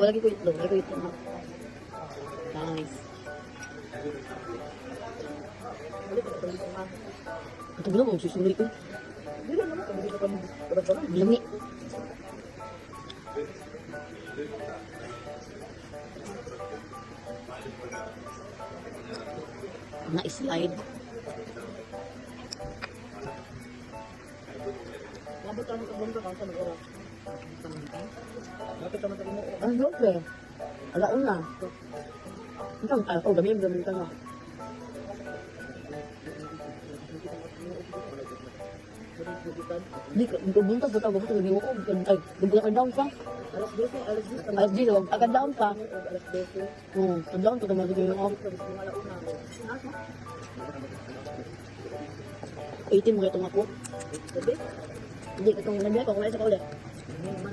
Wala ko itlog. Lagi ko itlog. Nice. Ito ba lang, susuli ko. Lami. Na-slide. Ano ba? Alaon na. Ito, gamit ka na. Hindi ko bunta buta ko buta ko ay buta ka down pa. Alas 10, agad down pa. Down to naman dito yung 18 mo itong ako. Hindi ka itong nabiyay ko, kung isa ka ulit.